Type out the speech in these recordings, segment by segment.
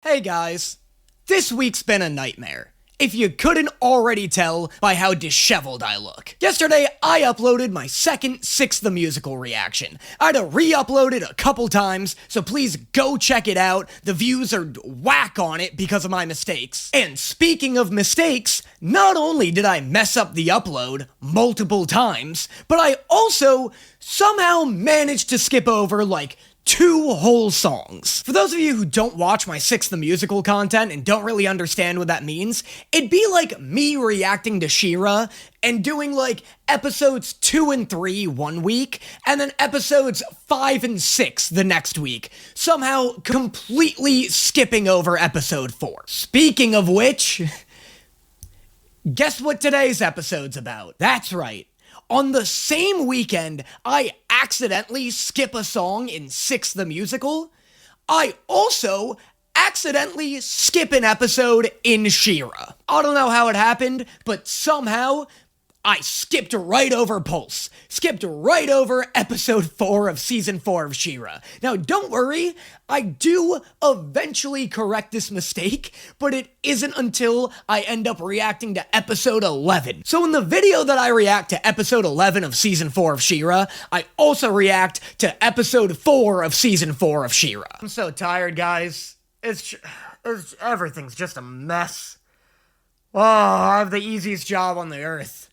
Hey guys, this week's been a nightmare. If you couldn't already tell by how disheveled I look. Yesterday, I uploaded my second Six the Musical reaction. I had to re-upload it a couple times, so please go check it out. The views are whack on it because of my mistakes. And speaking of mistakes, not only did I mess up the upload multiple times, but I also somehow managed to skip over like 2 whole songs. For those of you who don't watch my Six the Musical content and don't really understand what that means, it'd be like me reacting to Shira and doing like episodes 2 and 3 one week, and then episodes 5 and 6 the next week, somehow completely skipping over episode 4. Speaking of which, guess what today's episode's about? That's right. On the same weekend I accidentally skip a song in Six the Musical, I also accidentally skip an episode in Shira. I don't know how it happened, but somehow I skipped right over Pulse. Skipped right over episode 4 of season 4 of Shira. Now don't worry, I do eventually correct this mistake, but it isn't until I end up reacting to episode 11. So in the video that I react to episode 11 of season 4 of Shira, I also react to episode 4 of season 4 of Shira. I'm so tired, guys. Everything's just a mess. Oh, I have the easiest job on the earth,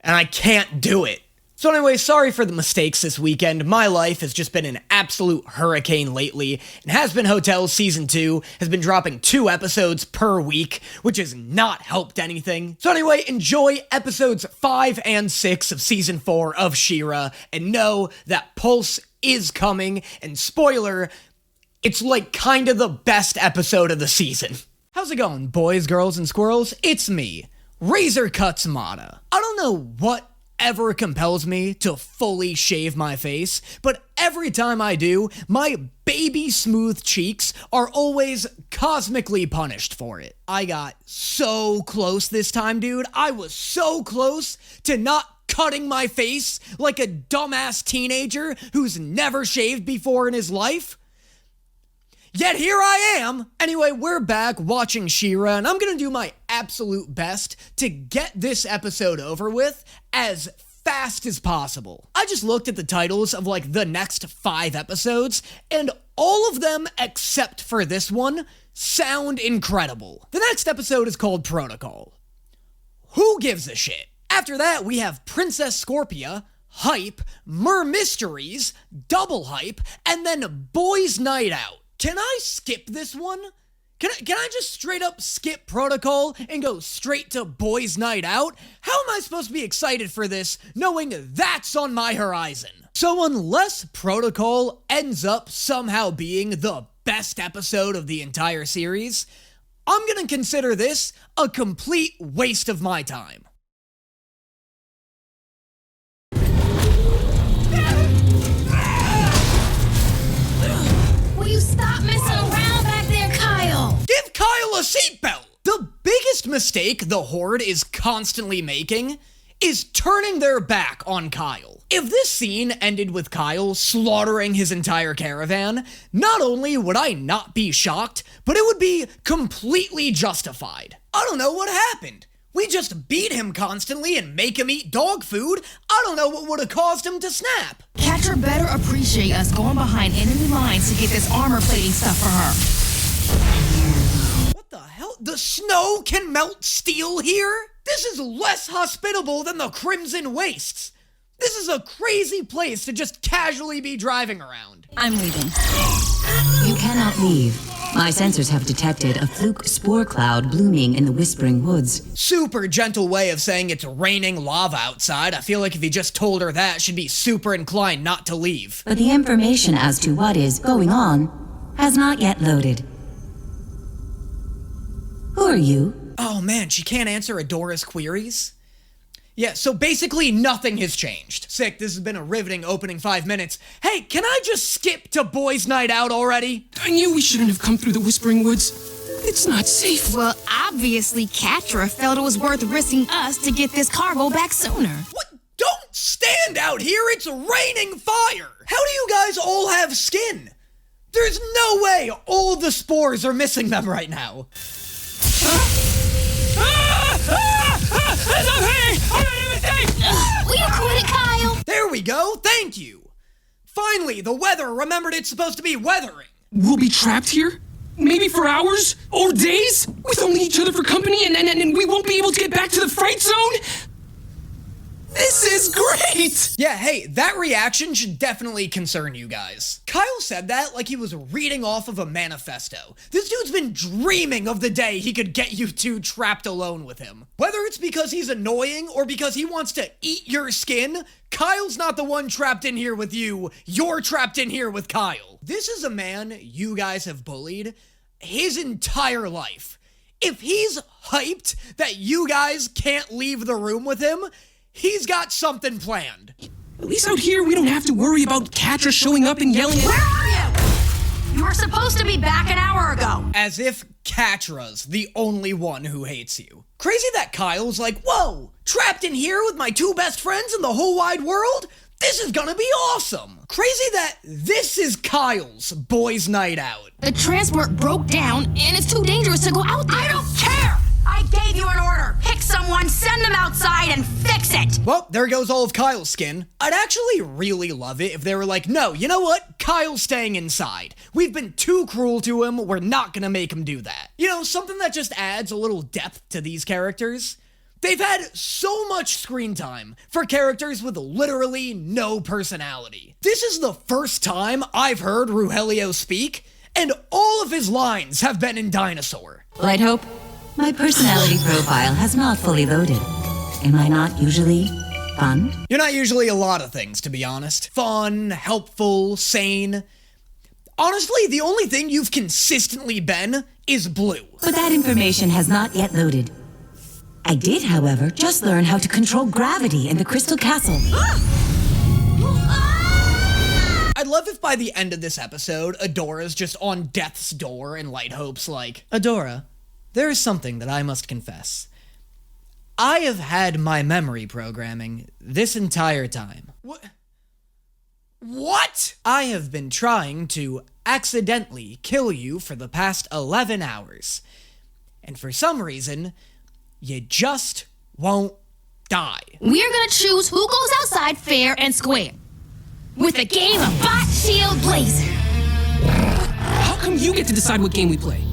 and I can't do it. So anyway, sorry for the mistakes this weekend. My life has just been an absolute hurricane lately, and Has Been Hotel Season 2 has been dropping 2 episodes per week, which has not helped anything. So anyway, enjoy episodes 5 and 6 of Season 4 of Shira, and know that Pulse is coming, and spoiler, it's like kinda the best episode of the season. How's it going, boys, girls, and squirrels? It's me, Razor Cuts Mata. I don't know what ever compels me to fully shave my face, but every time I do, my baby smooth cheeks are always cosmically punished for it. I got so close this time, dude. I was so close to not cutting my face like a dumbass teenager who's never shaved before in his life. Yet here I am! Anyway, we're back watching Shira, and I'm gonna do my absolute best to get this episode over with as fast as possible. I just looked at the titles of like the next 5 episodes, and all of them except for this one sound incredible. The next episode is called Protocol. Who gives a shit? After that, we have Princess Scorpia, Hype, Mer Mysteries, Double Hype, and then Boys Night Out. Can I skip this one? Can I just straight up skip Protocol and go straight to Boys Night Out? How am I supposed to be excited for this knowing that's on my horizon? So unless Protocol ends up somehow being the best episode of the entire series, I'm gonna consider this a complete waste of my time. Stop messing around back there, Kyle! Give Kyle a seatbelt! The biggest mistake the Horde is constantly making is turning their back on Kyle. If this scene ended with Kyle slaughtering his entire caravan, not only would I not be shocked, but it would be completely justified. I don't know what happened. We just beat him constantly and make him eat dog food. I don't know what would have caused him to snap. Catra better appreciate us going behind enemy lines to get this armor plating stuff for her. What the hell? The snow can melt steel here? This is less hospitable than the Crimson Wastes. This is a crazy place to just casually be driving around. I'm leaving. You cannot leave. My sensors have detected a fluke spore cloud blooming in the Whispering Woods. Super gentle way of saying it's raining lava outside. I feel like if you just told her that, she'd be super inclined not to leave. But the information as to what is going on has not yet loaded. Who are you? Oh man, she can't answer Adora's queries? Yeah, so basically nothing has changed. Sick, this has been a riveting opening 5 minutes. Hey, can I just skip to Boys Night Out already? I knew we shouldn't have come through the Whispering Woods. It's not safe. Well, obviously Catra felt it was worth risking us to get this cargo back sooner. What? Don't stand out here, it's raining fire! How do you guys all have skin? There's no way all the spores are missing them right now. Will you quit it, Kyle? There we go, thank you. Finally, the weather remembered it's supposed to be weathering. We'll be trapped here? Maybe for hours? Or days? With only each other for company and we won't be able to get back to the fright zone? This is great! Yeah, hey, that reaction should definitely concern you guys. Kyle said that like he was reading off of a manifesto. This dude's been dreaming of the day he could get you two trapped alone with him. Whether it's because he's annoying or because he wants to eat your skin, Kyle's not the one trapped in here with you. You're trapped in here with Kyle. This is a man you guys have bullied his entire life. If he's hyped that you guys can't leave the room with him, he's got something planned. At least out here, we don't have to worry about Catra showing up and yelling. Where are you? You were supposed to be back an hour ago. As if Catra's the only one who hates you. Crazy that Kyle's like, whoa, trapped in here with my two best friends in the whole wide world? This is gonna be awesome. Crazy that this is Kyle's boys' night out. The transport broke down and it's too dangerous to go out there. I don't care. I gave you an order. Pick someone, send them outside, and fix it! Well, there goes all of Kyle's skin. I'd actually really love it if they were like, no, you know what? Kyle's staying inside. We've been too cruel to him, we're not gonna make him do that. You know, something that just adds a little depth to these characters. They've had so much screen time for characters with literally no personality. This is the first time I've heard Rogelio speak, and all of his lines have been in dinosaur. Light Hope, my personality profile has not fully loaded. Am I not usually fun? You're not usually a lot of things, to be honest. Fun, helpful, sane. Honestly, the only thing you've consistently been is blue. But that information has not yet loaded. I did, however, just learn how to control gravity in the Crystal Castle. I'd love if by the end of this episode, Adora's just on death's door and Light Hope's like, Adora, there is something that I must confess. I have had my memory programming this entire time. What? I have been trying to accidentally kill you for the past 11 hours. And for some reason, you just won't die. We're gonna choose who goes outside fair and square. With a game of Bot Shield Blazer. How come you get to decide what game we play?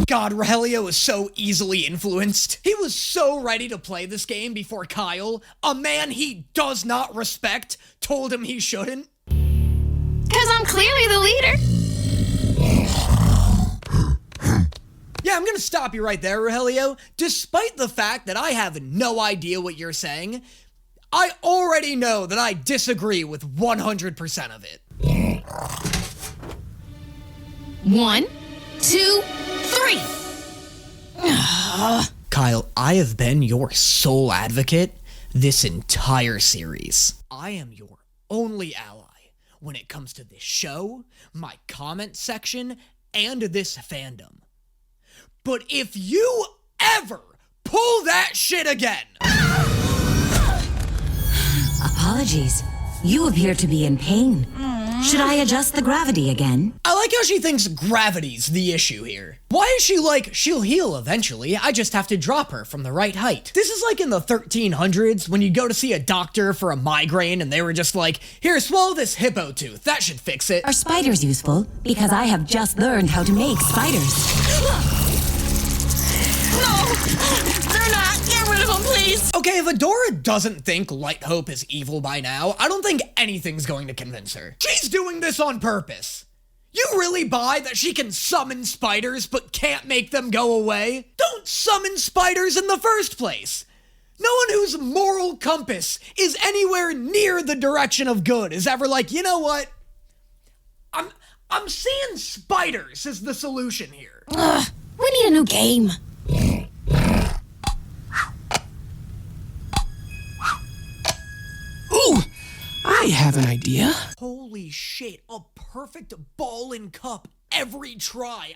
God, Rogelio is so easily influenced. He was so ready to play this game before Kyle, a man he does not respect, told him he shouldn't. 'Cause I'm clearly the leader. Yeah, I'm gonna stop you right there, Rogelio. Despite the fact that I have no idea what you're saying, I already know that I disagree with 100% of it. 1, 2, 3. Kyle, I have been your sole advocate this entire series. I am your only ally when it comes to this show, my comment section, and this fandom. But if you ever pull that shit again... Apologies. You appear to be in pain. Should I adjust the gravity again? I like how she thinks gravity's the issue here. Why is she like, she'll heal eventually, I just have to drop her from the right height? This is like in the 1300s when you go to see a doctor for a migraine and they were just like, here, swallow this hippo tooth, that should fix it. Are spiders useful? Because I have just learned how to make spiders. No, they're not. Get rid of them, please. Okay, if Adora doesn't think Light Hope is evil by now, I don't think anything's going to convince her. She's doing this on purpose. You really buy that she can summon spiders but can't make them go away? Don't summon spiders in the first place. No one whose moral compass is anywhere near the direction of good is ever like, you know what? I'm seeing spiders as the solution here. We need a new game. Ooh, I have an idea. Holy shit, a perfect ball and cup every try.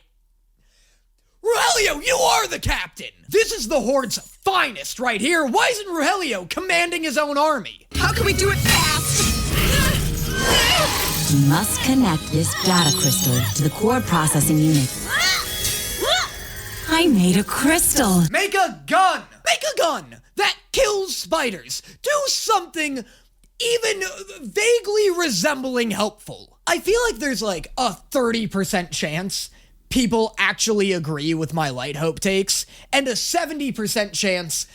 Rogelio, you are the captain! This is the Horde's finest right here. Why isn't Rogelio commanding his own army? How can we do it fast? You must connect this data crystal to the core processing unit. I made a crystal. Make a gun! Make a gun that kills spiders. Do something even vaguely resembling helpful. I feel like there's like a 30% chance people actually agree with my Light Hope takes, and a 70% chance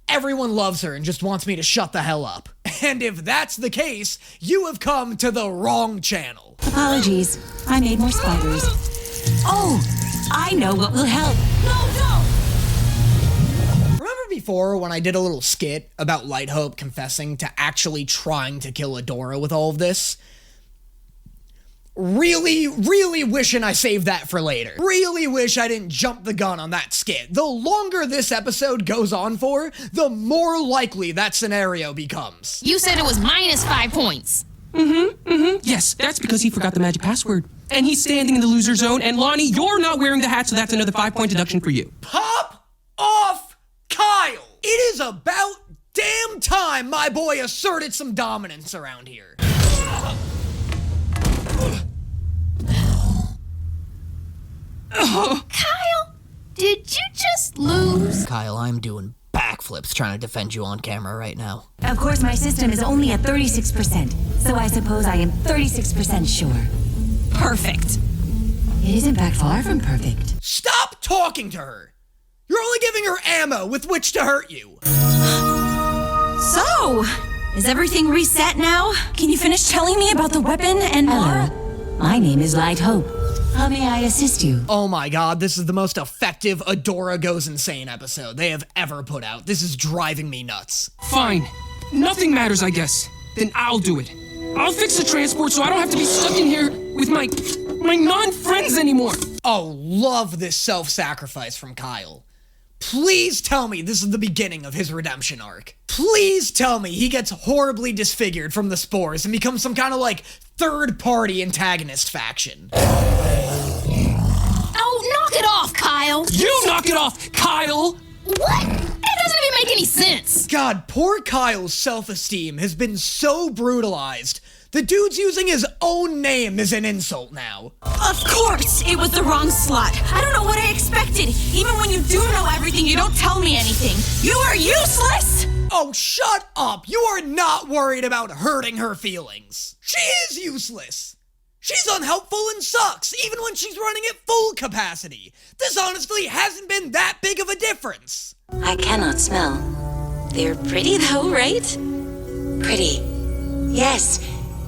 everyone loves her and just wants me to shut the hell up. And if that's the case, you have come to the wrong channel. Apologies. I made more spiders. Oh, I know what will help. Remember before when I did a little skit about Light Hope confessing to actually trying to kill Adora with all of this? Really wishing I saved that for later. Really wish I didn't jump the gun on that skit. The longer this episode goes on for, the more likely that scenario becomes. You said it was -5 points. Yes, that's because he forgot the magic password. And he's standing in the loser zone, and Lonnie, you're not wearing the hat, so that's another 5-point deduction for you. Pop off, Kyle! It is about damn time my boy asserted some dominance around here. Kyle, did you just lose? Kyle, I'm doing backflips trying to defend you on camera right now. Of course, my system is only at 36%, so I suppose I am 36% sure. Perfect. It is in fact far from perfect. Stop talking to her! You're only giving her ammo with which to hurt you. So, is everything reset now? Can you finish telling me about the weapon and more? Hello, my name is Light Hope. How may I assist you? Oh my god, this is the most effective Adora Goes Insane episode they have ever put out. This is driving me nuts. Fine. Nothing matters, I guess. Then I'll do it. I'll fix the transport so I don't have to be stuck in here with my non-friends anymore. Oh, love this self-sacrifice from Kyle. Please tell me this is the beginning of his redemption arc. Please tell me he gets horribly disfigured from the spores and becomes some kind of like third-party antagonist faction. Oh, knock it off, Kyle. You knock it off, Kyle! What? That doesn't even make any sense. God, poor Kyle's self-esteem has been so brutalized. The dude's using his own name as an insult now. Of course, it was the wrong slot. I don't know what I expected. Even when you do know everything, you don't tell me anything. You are useless! Oh, shut up! You are not worried about hurting her feelings. She is useless. She's unhelpful and sucks, even when she's running at full capacity. This honestly hasn't been that big of a difference. I cannot smell. They're pretty though, right? Pretty. Yes,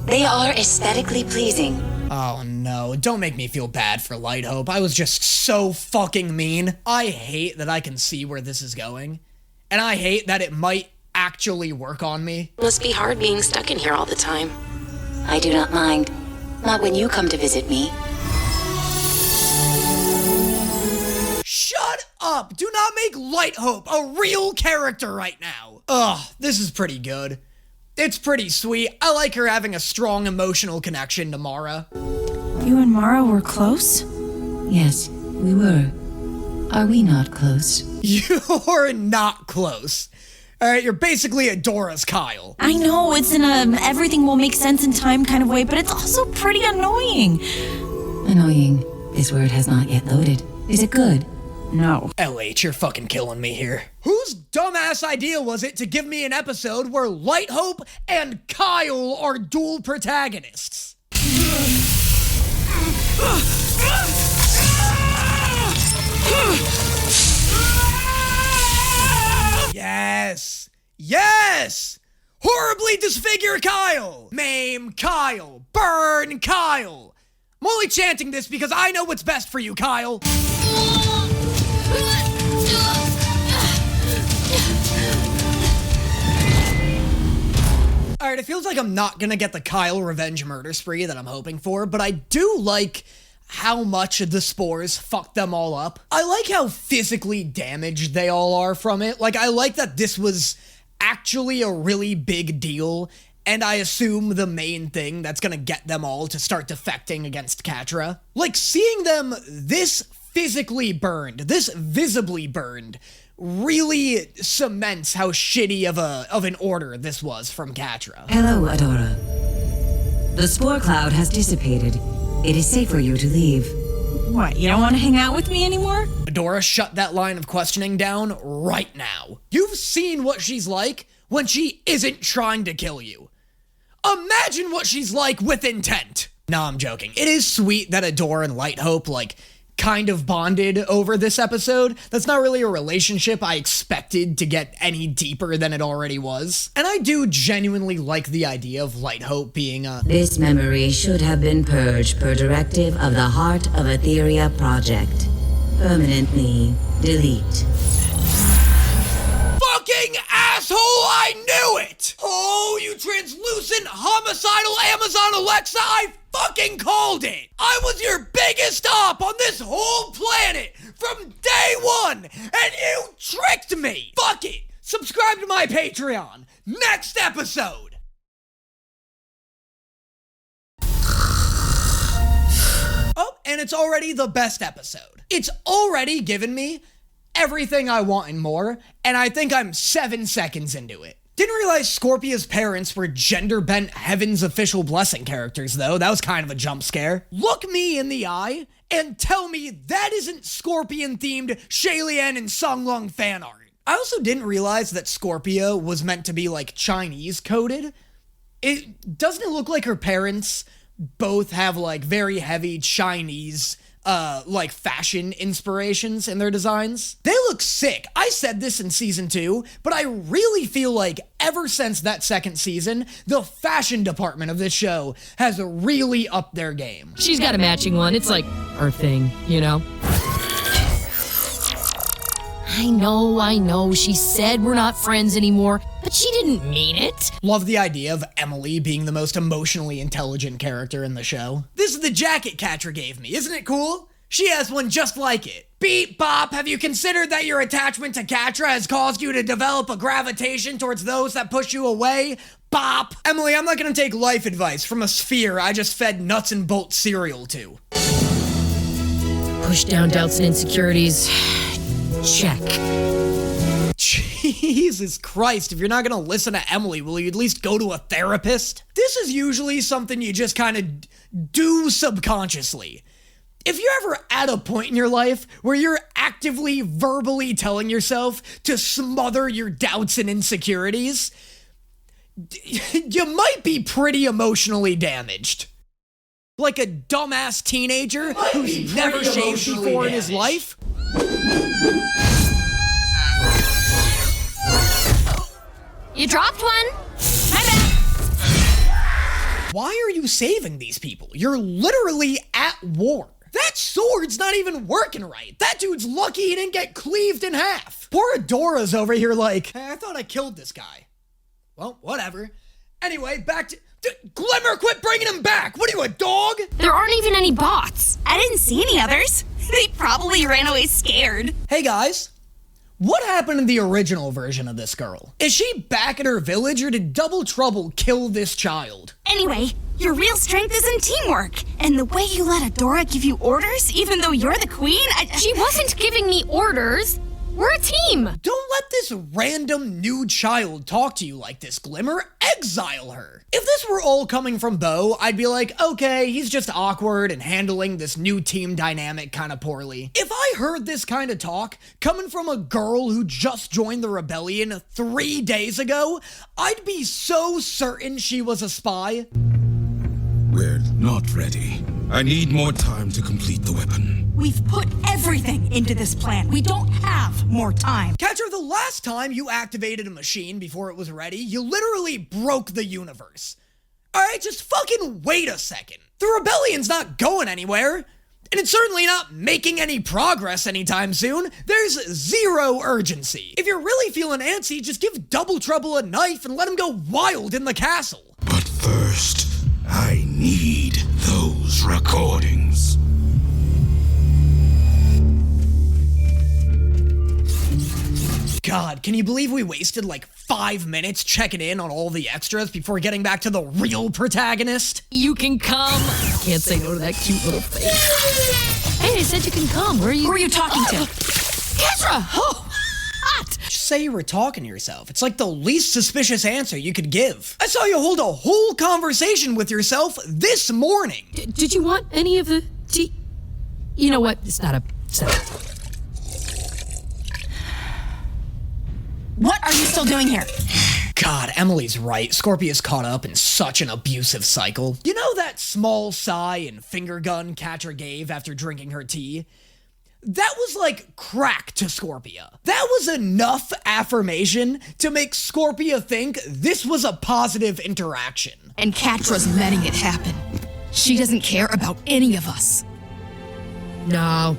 they are aesthetically pleasing. Oh no, don't make me feel bad for Light Hope. I was just so fucking mean. I hate that I can see where this is going. And I hate that it might actually work on me. Must be hard being stuck in here all the time. I do not mind. Not when you come to visit me. Shut up! Do not make Light Hope a real character right now. Ugh, this is pretty good. It's pretty sweet. I like her having a strong emotional connection to Mara. You and Mara were close? Yes, we were. Are we not close? You're not close. Alright, you're basically Adora's Kyle. I know, it's in a everything will make sense in time kind of way, but it's also pretty annoying. Annoying. This word has not yet loaded. Is it good? No. LH, you're fucking killing me here. Whose dumbass idea was it to give me an episode where Light Hope and Kyle are dual protagonists? Yes! Yes! Horribly disfigure Kyle! Maim Kyle! Burn Kyle! I'm only chanting this because I know what's best for you, Kyle. Alright, it feels like I'm not gonna get the Kyle revenge murder spree that I'm hoping for, but I do like how much the spores fucked them all up. I like how physically damaged they all are from it. Like, I like that this was actually a really big deal, and I assume the main thing that's gonna get them all to start defecting against Catra. Like, seeing them this physically burned, this visibly burned, really cements how shitty of an order this was from Catra. Hello, Adora. The spore cloud has dissipated. It is safe for you to leave. What, you don't want to hang out with me anymore? Adora, shut that line of questioning down right now. You've seen what she's like when she isn't trying to kill you. Imagine what she's like with intent. Nah, I'm joking. It is sweet that Adora and Light Hope, kind of bonded over this episode. That's not really a relationship I expected to get any deeper than it already was. And I do genuinely like the idea of Light Hope being a... This memory should have been purged per directive of the Heart of Etheria project. Permanently delete. Fucking asshole, I knew it! Oh, you translucent, homicidal Amazon Alexa, I fucking called it! I was your biggest op on this whole planet from day one, and you tricked me! Fuck it! Subscribe to my Patreon. Next episode! Oh, and it's already the best episode. It's already given me everything I want and more, and I think I'm 7 seconds into it. Didn't realize Scorpia's parents were gender-bent Heaven's official blessing characters, though. That was kind of a jump scare. Look me in the eye and tell me that isn't Scorpion-themed Shaylien and Songlong fan art. I also didn't realize that Scorpia was meant to be, Chinese coded. Doesn't it look like her parents both have, very heavy Chinese fashion inspirations in their designs? They look sick. I said this in season 2, but I really feel like ever since that second season, the fashion department of this show has really upped their game. She's got a matching one. It's like her thing, you know? I know, she said we're not friends anymore, but she didn't mean it. Love the idea of Emily being the most emotionally intelligent character in the show. This is the jacket Catra gave me, isn't it cool? She has one just like it. Beep bop, have you considered that your attachment to Catra has caused you to develop a gravitation towards those that push you away? Bop! Emily, I'm not gonna take life advice from a sphere I just fed nuts and bolts cereal to. Push down doubts and insecurities. Check. Jesus Christ, if you're not gonna listen to Emily, will you at least go to a therapist? This is usually something you just kind of do subconsciously. If you're ever at a point in your life where you're actively verbally telling yourself to smother your doubts and insecurities, you might be pretty emotionally damaged. Like a dumbass teenager who's never shaved before in his life. You dropped one? My bad. Why are you saving these people? You're literally at war. That sword's not even working right. That dude's lucky he didn't get cleaved in half. Poor Adora's over here like, hey, I thought I killed this guy. Well, whatever. Anyway, back to... Glimmer, quit bringing him back! What are you, a dog? There aren't even any bots. I didn't see any others. They probably ran away scared. Hey guys, what happened in the original version of this girl? Is she back at her village, or did Double Trouble kill this child? Anyway, your real strength is in teamwork. And the way you let Adora give you orders, even though you're the queen, She wasn't giving me orders. We're a team. Don't let this random new child talk to you like this, Glimmer. Exile her. If this were all coming from Bo, I'd be like, okay, he's just awkward and handling this new team dynamic kind of poorly. If I heard this kind of talk coming from a girl who just joined the rebellion 3 days ago, I'd be so certain she was a spy. We're not ready. I need more time to complete the weapon. we've put everything into this plan. We don't have more time. Catra, the last time you activated a machine before it was ready, you literally broke the universe. Alright, just fucking wait a second. The rebellion's not going anywhere, and it's certainly not making any progress anytime soon. There's zero urgency. If you're really feeling antsy, just give Double Trouble a knife and let him go wild in the castle. But first, I need those recordings. God, can you believe we wasted like 5 minutes checking in on all the extras before getting back to the real protagonist? You can come. Can't say no to that cute little face. Hey, I said you can come. Where are you? Who are you talking to? Catra! Oh, hot! Just say you were talking to yourself. It's like the least suspicious answer you could give. I saw you hold a whole conversation with yourself this morning. Did you want any of the tea? You know what? It's not. What are you still doing here? God, Emily's right. Scorpia's caught up in such an abusive cycle. You know that small sigh and finger gun Catra gave after drinking her tea? That was like crack to Scorpia. That was enough affirmation to make Scorpia think this was a positive interaction. And Catra's letting it happen. She doesn't care about any of us. No,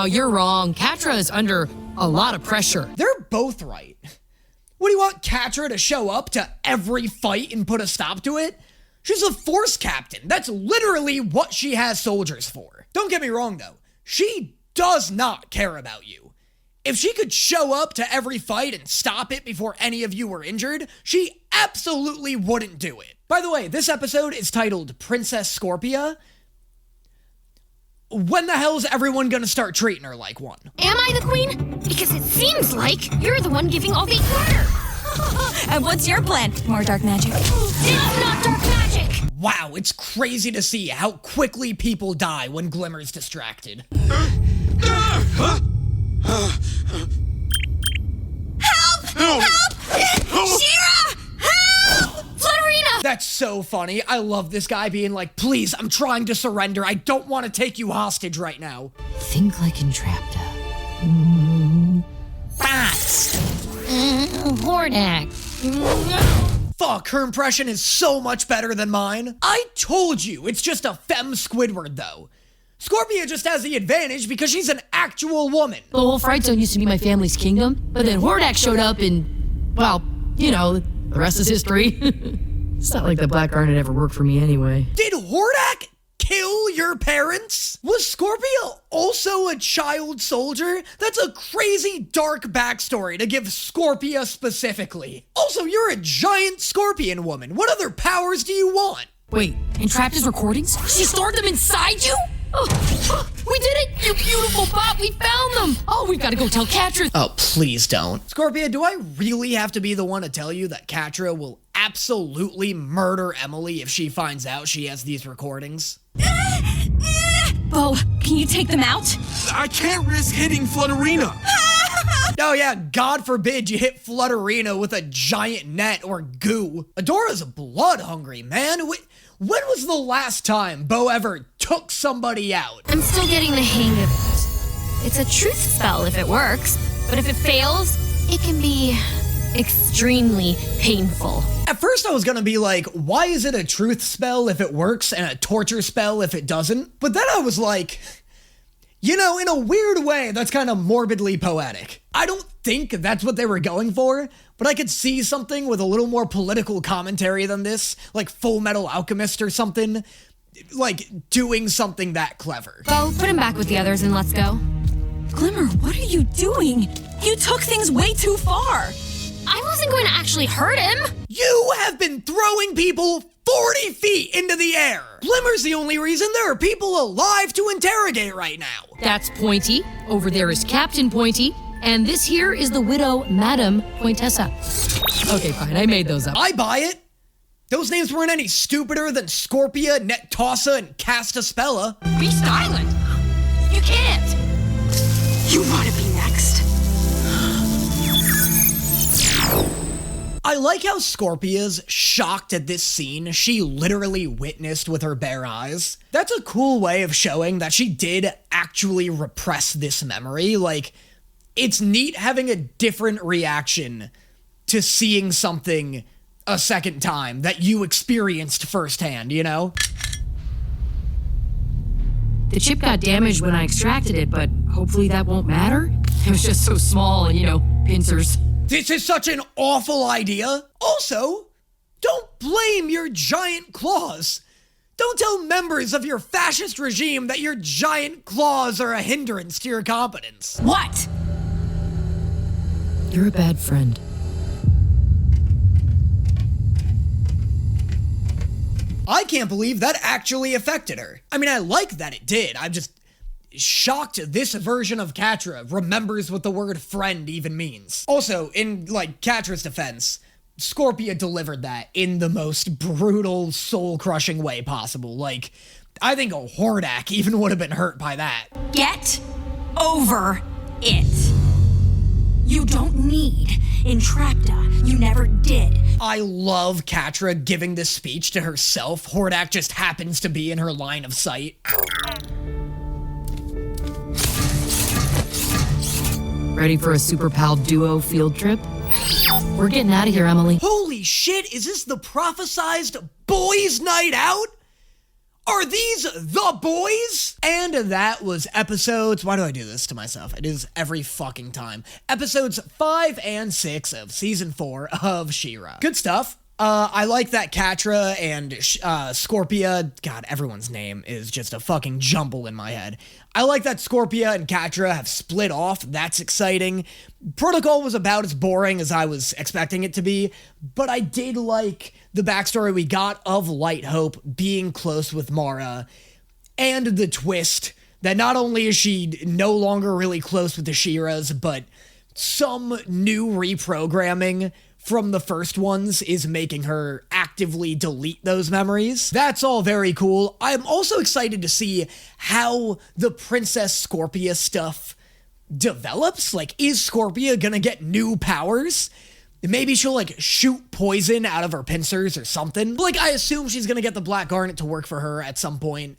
you're wrong. Catra is under a lot of pressure. They're both right. What do you want Catra to show up to every fight and put a stop to it? She's a force captain. That's literally what she has soldiers for. Don't get me wrong though. She does not care about you. If she could show up to every fight and stop it before any of you were injured, she absolutely wouldn't do it. By the way, this episode is titled Princess Scorpia. When the hell is everyone gonna start treating her like one? Am I the queen? Because it seems like you're the one giving all the order. And what's your plan? More dark magic? It's not dark magic. Wow, it's crazy to see how quickly people die when Glimmer's distracted. Help! Shira! Help! Flutterina! That's so funny. I love this guy being like, please, I'm trying to surrender. I don't want to take you hostage right now. Think like Entrapta. Bats. Horde. Fuck, her impression is so much better than mine. I told you, it's just a femme Squidward though. Scorpia just has the advantage because she's an actual woman. The whole Fright Zone used to be my family's kingdom, but then Horde showed up and, well, you know, the rest is history. It's not like the Black Garnet ever worked for me anyway. Did Horde kill your parents? Was Scorpia also a child soldier? That's a crazy dark backstory to give Scorpia specifically. Also, you're a giant scorpion woman. What other powers do you want? Wait, Entrapta's recordings? She stored them inside you? Oh, we did it! You beautiful bot, we found them! Oh, we've got to go tell Catra. Oh, please don't. Scorpia, do I really have to be the one to tell you that Catra will absolutely murder Emily if she finds out she has these recordings? Bo, can you take them out? I can't risk hitting Flutterina. Oh yeah, God forbid you hit Flutterina with a giant net or goo. Adora's blood hungry, man. When was the last time Bo ever took somebody out? I'm still getting the hang of it. It's a truth spell if it works, but if it fails, it can be extremely painful. At first I was gonna be like, why is it a truth spell if it works and a torture spell if it doesn't? But then I was like, you know, in a weird way, that's kind of morbidly poetic. I don't think that's what they were going for, but I could see something with a little more political commentary than this, like Full Metal Alchemist or something, like doing something that clever. Bo, put him back with the others and let's go. Glimmer, what are you doing? You took things way too far. I wasn't going to actually hurt him. You have been throwing people 40 feet into the air. Glimmer's the only reason there are people alive to interrogate right now. That's Pointy. Over there is Captain Pointy. And this here is the widow, Madame Pointessa. Okay, fine, I made those up. I buy it. Those names weren't any stupider than Scorpia, Nettossa, and Castaspella. Be silent. You can't. You want to be next? I like how Scorpia's shocked at this scene she literally witnessed with her bare eyes. That's a cool way of showing that she did actually repress this memory. Like, it's neat having a different reaction to seeing something a second time that you experienced firsthand, you know? The chip got damaged when I extracted it, but hopefully that won't matter. It was just so small and, you know, pincers. This is such an awful idea. Also, don't blame your giant claws. Don't tell members of your fascist regime that your giant claws are a hindrance to your competence. What? You're a bad friend. I can't believe that actually affected her. I mean, I like that it did. shocked this version of Catra remembers what the word friend even means. Also, in, like, Catra's defense, Scorpia delivered that in the most brutal, soul-crushing way possible. Like, I think a Hordak even would have been hurt by that. Get over it. You don't need Entrapta. You never did. I love Catra giving this speech to herself. Hordak just happens to be in her line of sight. Ready for a Super Pal duo field trip? We're getting out of here, Emily. Holy shit, is this the prophesized boys' night out? Are these the boys? And that was episodes, why do I do this to myself? It is every fucking time. Episodes 5 and 6 of season 4 of Shira. Good stuff. I like that Catra and Scorpia, God, everyone's name is just a fucking jumble in my head. I like that Scorpia and Catra have split off. That's exciting. Protocol was about as boring as I was expecting it to be, but I did like the backstory we got of Light Hope being close with Mara, and the twist that not only is she no longer really close with the Shiras, but some new reprogramming from the first ones is making her actively delete those memories. That's all very cool. I'm also excited to see how the Princess Scorpia stuff develops. Like, is Scorpia gonna get new powers? Maybe she'll, like, shoot poison out of her pincers or something. Like, I assume she's gonna get the Black Garnet to work for her at some point.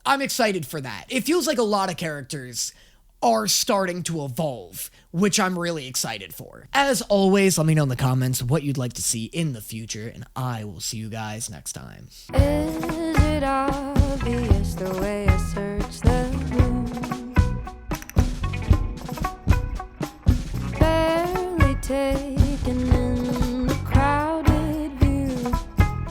I'm excited for that. It feels like a lot of characters are starting to evolve, which I'm really excited for. As always, let me know in the comments what you'd like to see in the future, and I will see you guys next time.